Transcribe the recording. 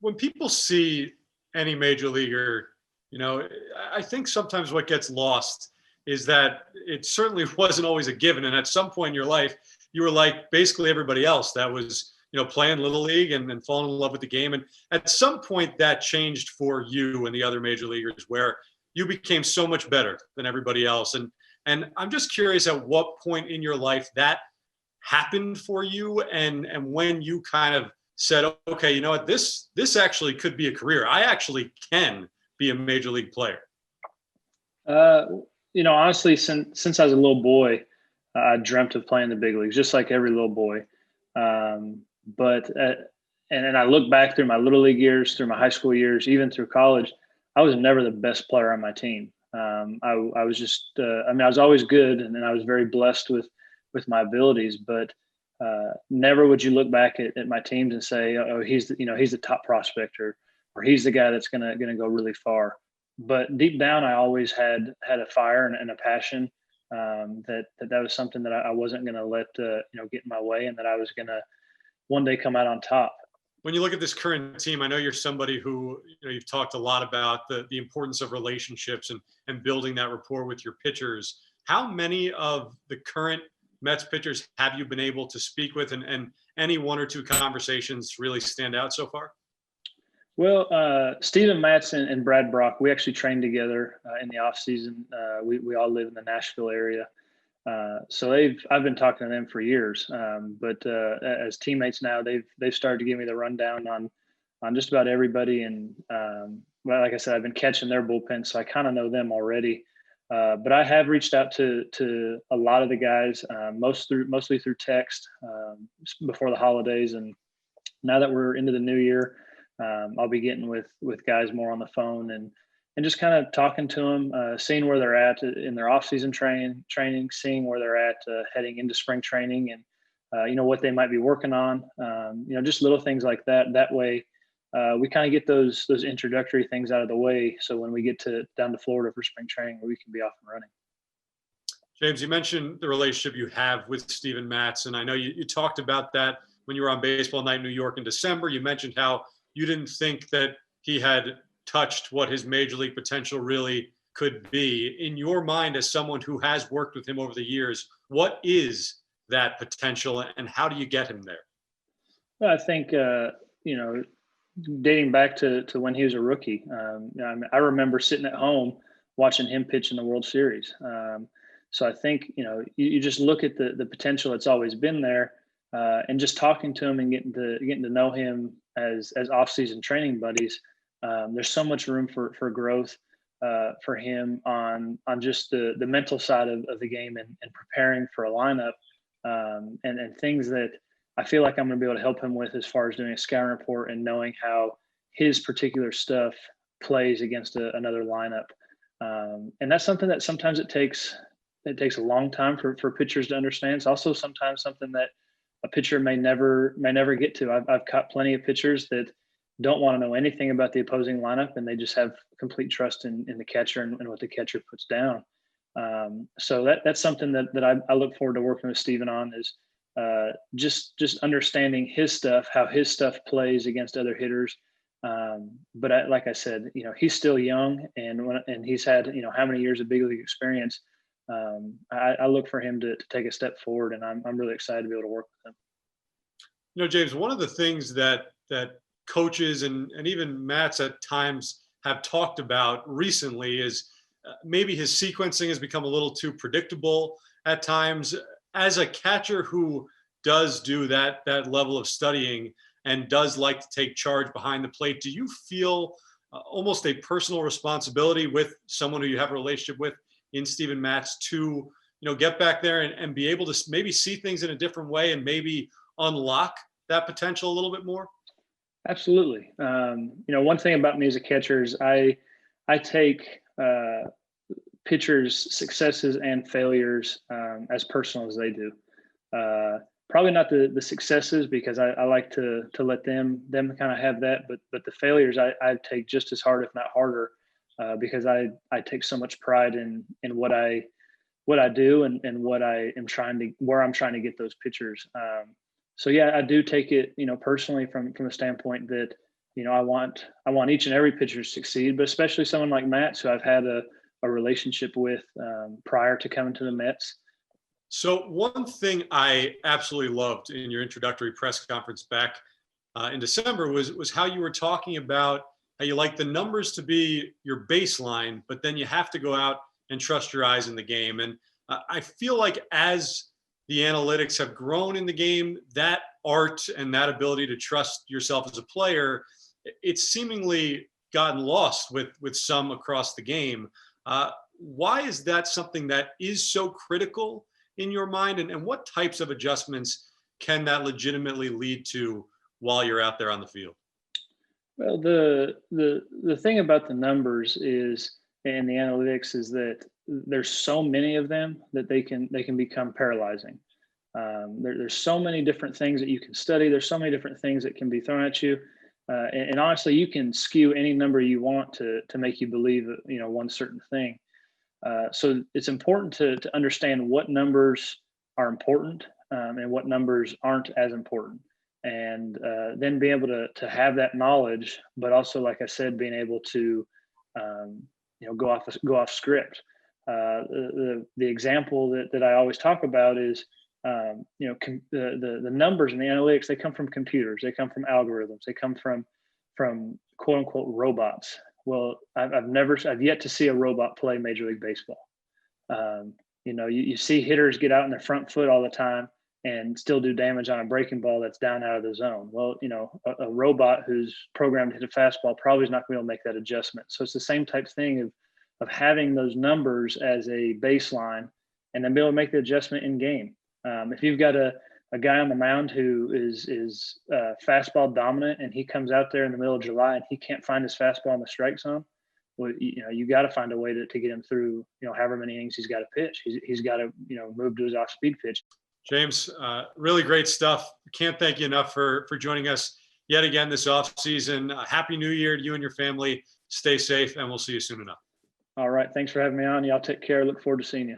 when people see any major leaguer, I think sometimes what gets lost is that it certainly wasn't always a given. And at some point in your life, you were like basically everybody else that was, playing Little League and falling in love with the game. And at some point that changed for you and the other major leaguers where you became so much better than everybody else. And I'm just curious at what point in your life that happened for you and when you kind of said, okay, you know what, this actually could be a career. I actually can be a major league player. Honestly, since I was a little boy, I dreamt of playing the big leagues, just like every little boy. And I look back through my little league years, through my high school years, even through college, I was never the best player on my team. I was just, I was always good, and then I was very blessed with my abilities, but never would you look back at my teams and say, oh, he's the top prospector, or he's the guy that's gonna go really far. But deep down, I always had a fire and a passion that was something that I wasn't going to let get in my way, and that I was going to one day come out on top. When you look at this current team, I know you're somebody who, you've talked a lot about the importance of relationships and building that rapport with your pitchers. How many of the current Mets pitchers have you been able to speak with, and any one or two conversations really stand out so far? Well, Steven Matz and Brad Brock, we actually trained together in the off season. We all live in the Nashville area. So I've been talking to them for years, but as teammates now, they've started to give me the rundown on just about everybody. And well, like I said, I've been catching their bullpen, so I kind of know them already. But I have reached out to a lot of the guys, mostly through text before the holidays, and now that we're into the new year, I'll be getting with guys more on the phone and just kind of talking to them, seeing where they're at in their off-season training, seeing where they're at heading into spring training, and what they might be working on. Just little things like that. That way, we kind of get those introductory things out of the way, so when we get down to Florida for spring training, we can be off and running. James, you mentioned the relationship you have with Steven Matz, and I know you talked about that when you were on Baseball Night in New York in December. You mentioned how you didn't think that he had touched what his major league potential really could be. In your mind, as someone who has worked with him over the years, what is that potential and how do you get him there? Well, I think, dating back to when he was a rookie, I remember sitting at home watching him pitch in the World Series. So I think, you just look at the potential that's always been there, and just talking to him and getting to know him as off-season training buddies. There's so much room for growth for him on just the mental side of the game and preparing for a lineup, and things that I feel like I'm going to be able to help him with as far as doing a scouting report and knowing how his particular stuff plays against another lineup. And that's something that sometimes it takes a long time for pitchers to understand. It's also sometimes something that a pitcher may never get to. I've caught plenty of pitchers that don't want to know anything about the opposing lineup, and they just have complete trust in the catcher and what the catcher puts down. So that's something that I look forward to working with Steven on, is just understanding his stuff, how his stuff plays against other hitters. But like I said, he's still young, and he's had how many years of big league experience. I look for him to take a step forward, and I'm really excited to be able to work with him. James, one of the things that coaches and even Matz at times have talked about recently is maybe his sequencing has become a little too predictable at times. As a catcher who does do that level of studying and does like to take charge behind the plate, do you feel almost a personal responsibility with someone who you have a relationship with in Steven Matz to get back there and be able to maybe see things in a different way and maybe unlock that potential a little bit more? Absolutely. One thing about me as a catcher is I take pitchers' successes and failures as personal as they do. Probably not the successes, because I like to let them kind of have that, but the failures I take just as hard, if not harder, because I take so much pride in what I do and what where I'm trying to get those pitchers. So yeah, I do take it, personally from the standpoint that I want each and every pitcher to succeed, but especially someone like Matz, who I've had a relationship with prior to coming to the Mets. So one thing I absolutely loved in your introductory press conference back in December was how you were talking about how you like the numbers to be your baseline, but then you have to go out and trust your eyes in the game. And I feel like as the analytics have grown in the game, that art and that ability to trust yourself as a player, it's seemingly gotten lost with some across the game. Why is that something that is so critical in your mind, and what types of adjustments can that legitimately lead to while you're out there on the field? Well, the thing about the numbers is, and the analytics is that there's so many of them that they can become paralyzing. There's so many different things that you can study. There's so many different things that can be thrown at you, and honestly, you can skew any number you want to make you believe one certain thing. So it's important to understand what numbers are important and what numbers aren't as important, and then be able to have that knowledge, but also, like I said, being able to go off script. The example that I always talk about is the numbers and the analytics. They come from computers. They come from algorithms. They come from quote unquote robots. Well, I've yet to see a robot play Major League Baseball. You see hitters get out in their front foot all the time and still do damage on a breaking ball that's down out of the zone. Well, a robot who's programmed to hit a fastball probably is not going to be able to make that adjustment. So it's the same type thing of having those numbers as a baseline and then be able to make the adjustment in game. If you've got a guy on the mound who is fastball dominant and he comes out there in the middle of July and he can't find his fastball in the strike zone, well, you got to find a way to get him through, however many innings he's got to pitch. He's got to, move to his off-speed pitch. James, really great stuff. Can't thank you enough for joining us yet again this offseason. Happy New Year to you and your family. Stay safe, and we'll see you soon enough. All right. Thanks for having me on. Y'all take care. Look forward to seeing you.